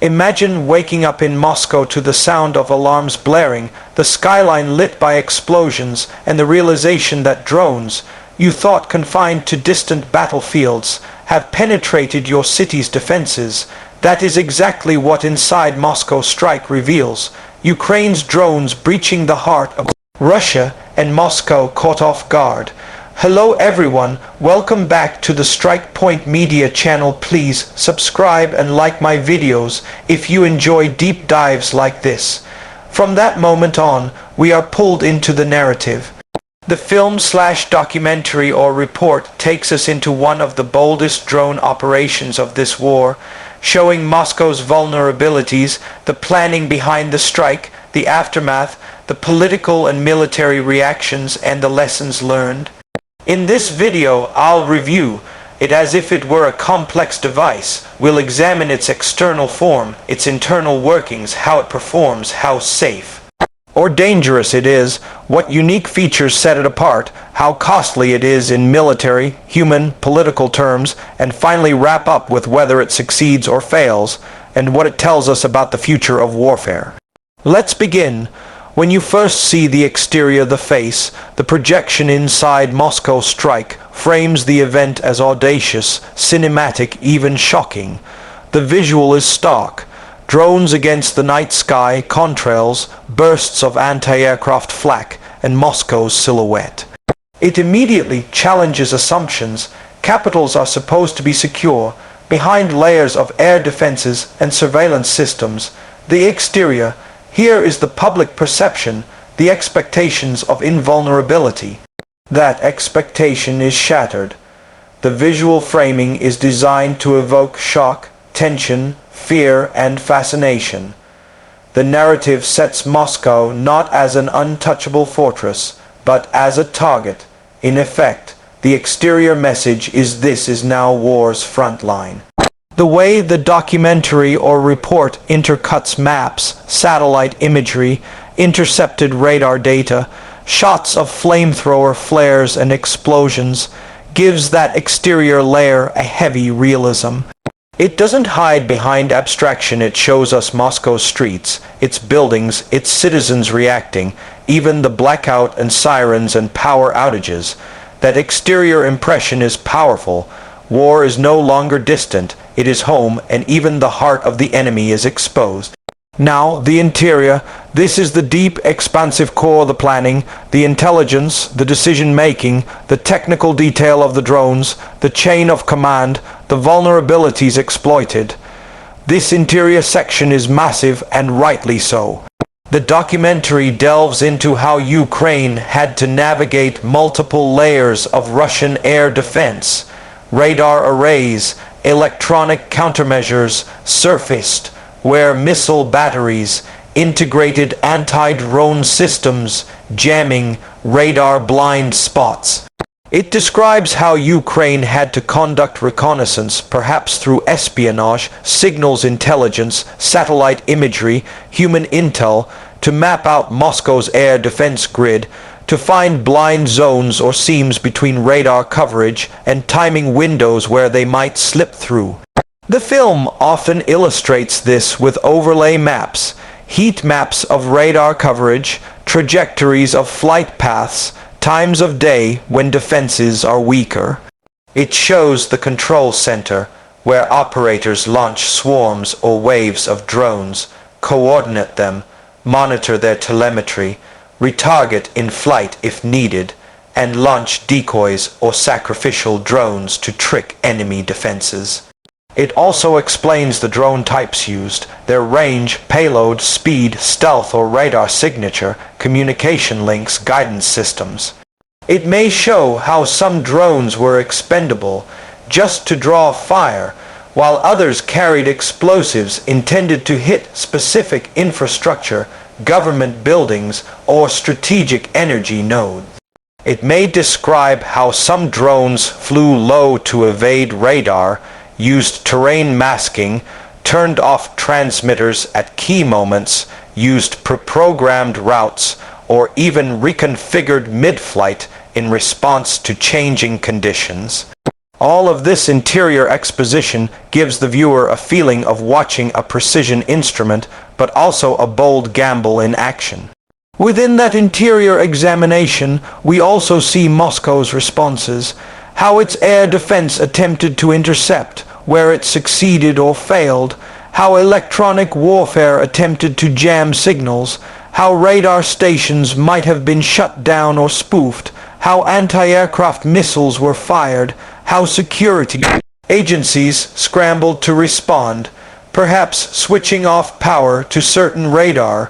Imagine waking up in Moscow to the sound of alarms blaring, the skyline lit by explosions, and the realization that drones, you thought confined to distant battlefields, have penetrated your city's defenses. That is exactly what Inside Moscow Strike reveals. Ukraine's drones breaching the heart of Russia and Moscow caught off guard. Hello everyone, welcome back to the Strike Point Media channel. Please subscribe and like my videos if you enjoy deep dives like this. From that moment on, we are pulled into the narrative. The film/documentary or report takes us into one of the boldest drone operations of this war, showing Moscow's vulnerabilities, the planning behind the strike, the aftermath, the political and military reactions, and the lessons learned. In this video, I'll review it as if it were a complex device. We'll examine its external form, its internal workings, how it performs, how safe or dangerous it is, what unique features set it apart, how costly it is in military, human, political terms, and finally wrap up with whether it succeeds or fails, and what it tells us about the future of warfare. Let's begin. When you first see the exterior, the face, the projection Inside Moscow Strike frames the event as audacious, cinematic, even shocking. The visual is stark. Drones against the night sky, contrails, bursts of anti-aircraft flak, and Moscow's silhouette. It immediately challenges assumptions. Capitals are supposed to be secure, behind layers of air defenses and surveillance systems. The exterior, here is the public perception, the expectations of invulnerability. That expectation is shattered. The visual framing is designed to evoke shock, tension, fear, and fascination. The narrative sets Moscow not as an untouchable fortress, but as a target. In effect, the exterior message is this is now war's front line. The way the documentary or report intercuts maps, satellite imagery, intercepted radar data, shots of flamethrower flares and explosions, gives that exterior layer a heavy realism. It doesn't hide behind abstraction. It shows us Moscow's streets, its buildings, its citizens reacting, even the blackout and sirens and power outages. That exterior impression is powerful. War is no longer distant, it is home, and even the heart of the enemy is exposed. Now, the interior. This is the deep, expansive core of the planning, the intelligence, the decision-making, the technical detail of the drones, the chain of command, the vulnerabilities exploited. This interior section is massive, and rightly so. The documentary delves into how Ukraine had to navigate multiple layers of Russian air defense. Radar arrays, electronic countermeasures surfaced, where missile batteries, integrated anti-drone systems, jamming, radar blind spots. It describes how Ukraine had to conduct reconnaissance, perhaps through espionage, signals intelligence, satellite imagery, human intel, to map out Moscow's air defense grid, to find blind zones or seams between radar coverage and timing windows where they might slip through. The film often illustrates this with overlay maps, heat maps of radar coverage, trajectories of flight paths, times of day when defenses are weaker. It shows the control center, where operators launch swarms or waves of drones, coordinate them, monitor their telemetry, retarget in flight if needed, and launch decoys or sacrificial drones to trick enemy defenses. It also explains the drone types used, their range, payload, speed, stealth or radar signature, communication links, guidance systems. It may show how some drones were expendable just to draw fire, while others carried explosives intended to hit specific infrastructure, government buildings, or strategic energy nodes. It may describe how some drones flew low to evade radar, used terrain masking, turned off transmitters at key moments, used pre-programmed routes, or even reconfigured mid-flight in response to changing conditions. All of this interior exposition gives the viewer a feeling of watching a precision instrument, but also a bold gamble in action. Within that interior examination, we also see Moscow's responses, how its air defense attempted to intercept, where it succeeded or failed, how electronic warfare attempted to jam signals, how radar stations might have been shut down or spoofed, how anti-aircraft missiles were fired, how security agencies scrambled to respond, perhaps switching off power to certain radar,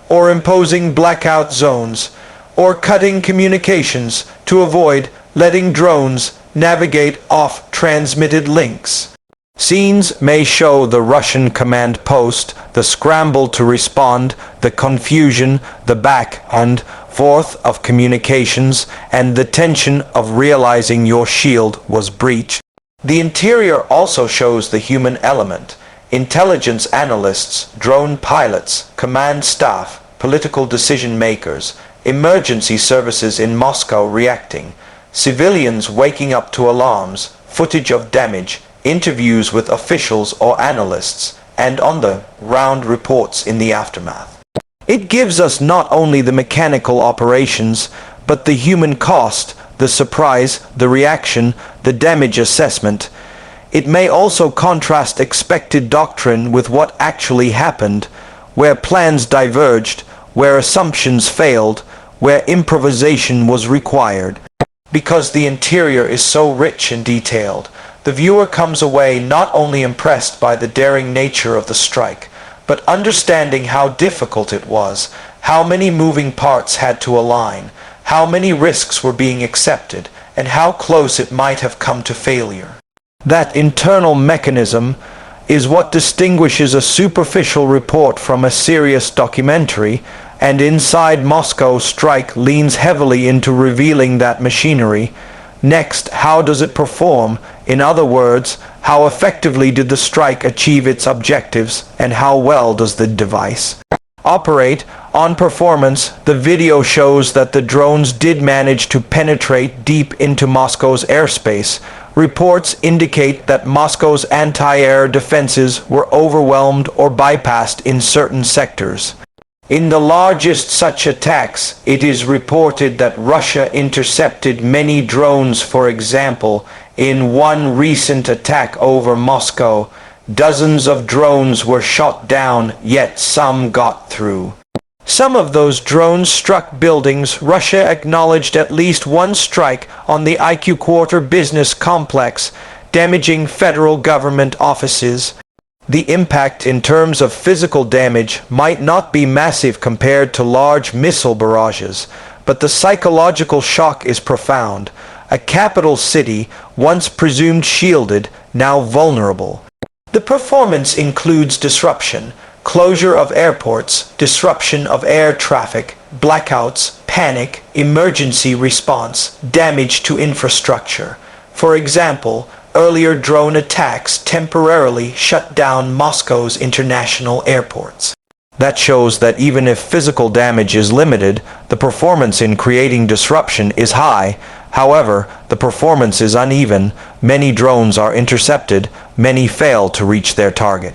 or imposing blackout zones, or cutting communications to avoid letting drones navigate off transmitted links. Scenes may show the Russian command post, the scramble to respond, the confusion, the back and forth of communications, and the tension of realizing your shield was breached. The interior also shows the human element. Intelligence analysts, drone pilots, command staff, political decision makers, emergency services in Moscow reacting, civilians waking up to alarms, footage of damage, interviews with officials or analysts, and on-the-ground reports in the aftermath. It gives us not only the mechanical operations, but the human cost, the surprise, the reaction, the damage assessment. It may also contrast expected doctrine with what actually happened, where plans diverged, where assumptions failed, where improvisation was required. Because the interior is so rich and detailed, the viewer comes away not only impressed by the daring nature of the strike, but understanding how difficult it was, how many moving parts had to align, how many risks were being accepted, and how close it might have come to failure. That internal mechanism is what distinguishes a superficial report from a serious documentary, and Inside Moscow Strike leans heavily into revealing that machinery. Next, how does it perform? In other words, how effectively did the strike achieve its objectives, and how well does the device operate? On performance, the video shows that the drones did manage to penetrate deep into Moscow's airspace. Reports indicate that Moscow's anti-air defenses were overwhelmed or bypassed in certain sectors. In the largest such attacks, it is reported that Russia intercepted many drones. For example, in one recent attack over Moscow, dozens of drones were shot down, yet some got through. Some of those drones struck buildings. Russia acknowledged at least one strike on the IQ Quarter business complex, damaging federal government offices. The impact in terms of physical damage might not be massive compared to large missile barrages, but the psychological shock is profound. A capital city, once presumed shielded, now vulnerable. The performance includes disruption, closure of airports, disruption of air traffic, blackouts, panic, emergency response, damage to infrastructure. For example, earlier drone attacks temporarily shut down Moscow's international airports. That shows that even if physical damage is limited, the performance in creating disruption is high. However, the performance is uneven. Many drones are intercepted, many fail to reach their target.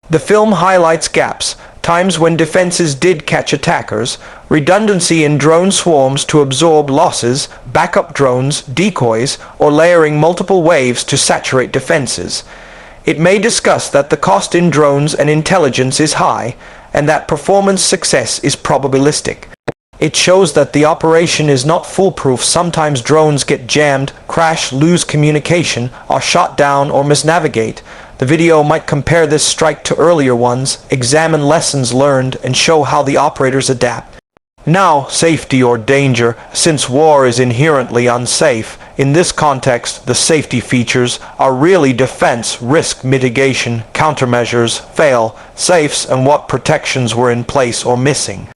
The film highlights gaps, times when defenses did catch attackers, redundancy in drone swarms to absorb losses, backup drones, decoys, or layering multiple waves to saturate defenses. It may discuss that the cost in drones and intelligence is high, and that performance success is probabilistic. It shows that the operation is not foolproof. Sometimes drones get jammed, crash, lose communication, are shot down, or misnavigate. The video might compare this strike to earlier ones, examine lessons learned, and show how the operators adapt. Now, safety or danger, since war is inherently unsafe. In this context, the safety features are really defense, risk mitigation, countermeasures, fail-safes, and what protections were in place or missing.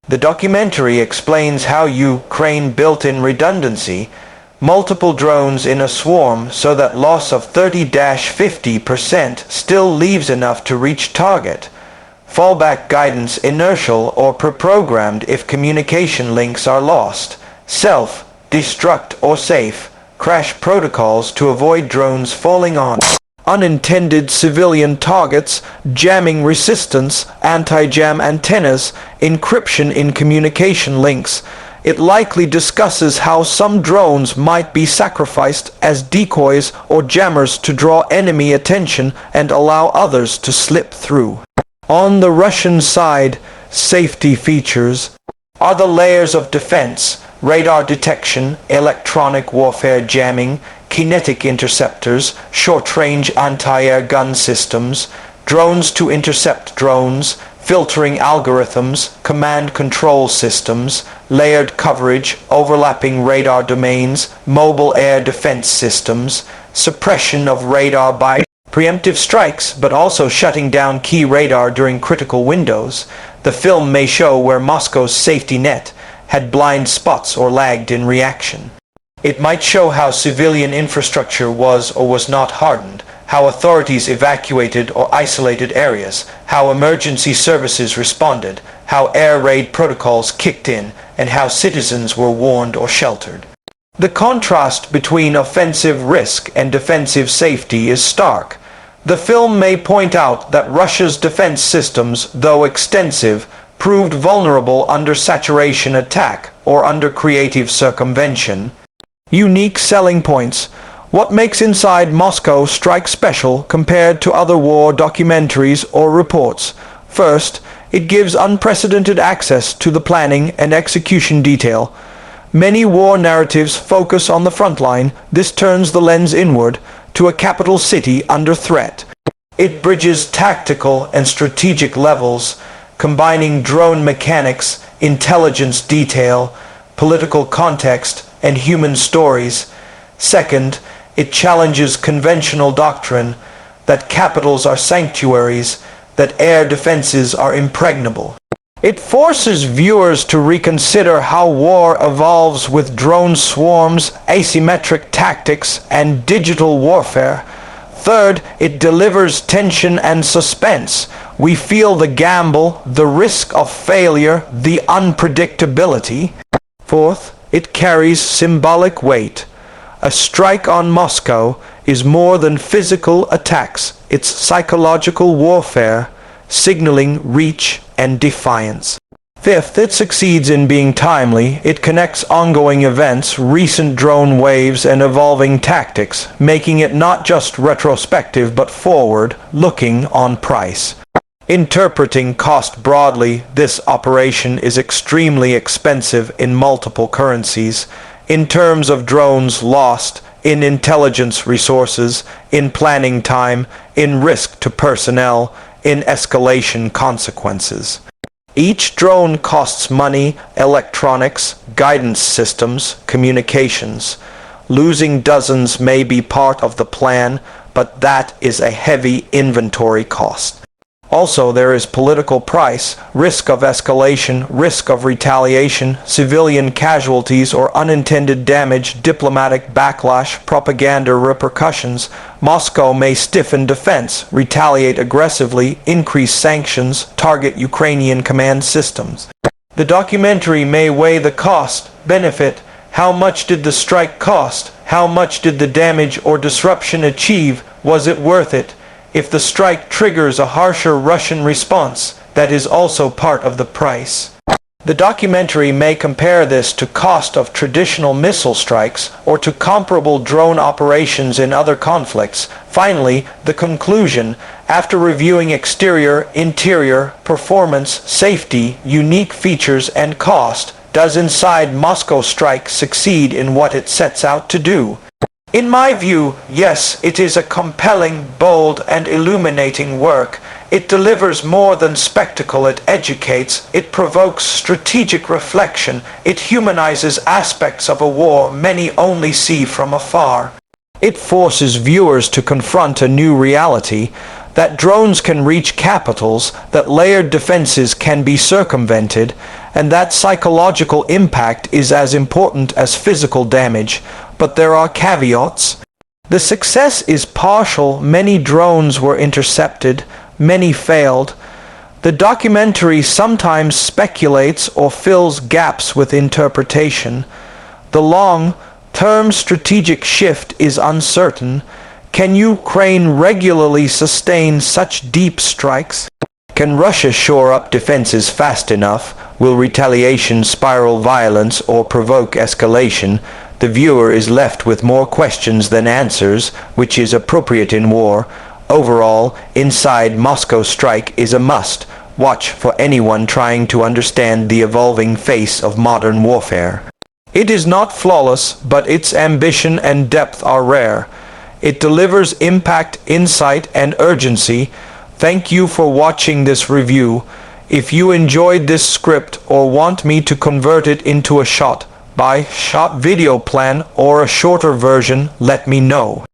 The documentary explains how Ukraine built in redundancy, multiple drones in a swarm so that loss of 30-50% still leaves enough to reach target. Fallback guidance inertial or pre-programmed if communication links are lost. Self-destruct or safe. crash protocols to avoid drones falling on unintended civilian targets, jamming resistance, anti-jam antennas, encryption in communication links. It likely discusses how some drones might be sacrificed as decoys or jammers to draw enemy attention and allow others to slip through. On the Russian side, safety features are the layers of defense: radar detection, electronic warfare jamming, kinetic interceptors, short-range anti-air gun systems, drones to intercept drones, filtering algorithms, command control systems, layered coverage, overlapping radar domains, mobile air defense systems, suppression of radar by preemptive strikes, but also shutting down key radar during critical windows. The film may show where Moscow's safety net had blind spots or lagged in reaction. It might show how civilian infrastructure was or was not hardened, how authorities evacuated or isolated areas, how emergency services responded, how air raid protocols kicked in, and how citizens were warned or sheltered. The contrast between offensive risk and defensive safety is stark. The film may point out that Russia's defense systems, though extensive, proved vulnerable under saturation attack or under creative circumvention. Unique selling points. What makes Inside Moscow strike special compared to other war documentaries or reports? First, it gives unprecedented access to the planning and execution detail. Many war narratives focus on the front line. This turns the lens inward to a capital city under threat. It bridges tactical and strategic levels, combining drone mechanics, intelligence detail, political context, and human stories. Second, it challenges conventional doctrine that capitals are sanctuaries, that air defenses are impregnable. It forces viewers to reconsider how war evolves with drone swarms, asymmetric tactics, and digital warfare. Third, it delivers tension and suspense. We feel the gamble, the risk of failure, the unpredictability. Fourth, it carries symbolic weight. A strike on Moscow is more than physical attacks. It's psychological warfare, signaling reach and defiance. Fifth, it succeeds in being timely. It connects ongoing events, recent drone waves, and evolving tactics, making it not just retrospective but forward-looking on price. Interpreting cost broadly, this operation is extremely expensive in multiple currencies, in terms of drones lost, in intelligence resources, in planning time, in risk to personnel, in escalation consequences. Each drone costs money, electronics, guidance systems, communications. Losing dozens may be part of the plan, but that is a heavy inventory cost. Also, there is political price, risk of escalation, risk of retaliation, civilian casualties or unintended damage, diplomatic backlash, propaganda repercussions. Moscow may stiffen defense, retaliate aggressively, increase sanctions, target Ukrainian command systems. The documentary may weigh the cost, benefit. How much did the strike cost? How much did the damage or disruption achieve? Was it worth it? If the strike triggers a harsher Russian response, that is also part of the price. The documentary may compare this to cost of traditional missile strikes or to comparable drone operations in other conflicts. Finally, the conclusion, after reviewing exterior, interior, performance, safety, unique features, and cost, does Inside Moscow Strike succeed in what it sets out to do? In my view, yes, it is a compelling, bold, and illuminating work. It delivers more than spectacle, it educates, it provokes strategic reflection, it humanizes aspects of a war many only see from afar. It forces viewers to confront a new reality, that drones can reach capitals, that layered defenses can be circumvented, and that psychological impact is as important as physical damage. But there are caveats. The success is partial. Many drones were intercepted, many failed. The documentary sometimes speculates or fills gaps with interpretation. The long, Term strategic shift is uncertain. Can Ukraine regularly sustain such deep strikes? Can Russia shore up defenses fast enough? Will retaliation spiral violence or provoke escalation? The viewer is left with more questions than answers, which is appropriate in war. Overall, Inside Moscow Strike is a must. Watch for anyone trying to understand the evolving face of modern warfare. It is not flawless, but its ambition and depth are rare. It delivers impact, insight, and urgency. Thank you for watching this review. If you enjoyed this script or want me to convert it into a shot-by-shot video plan or a shorter version, let me know.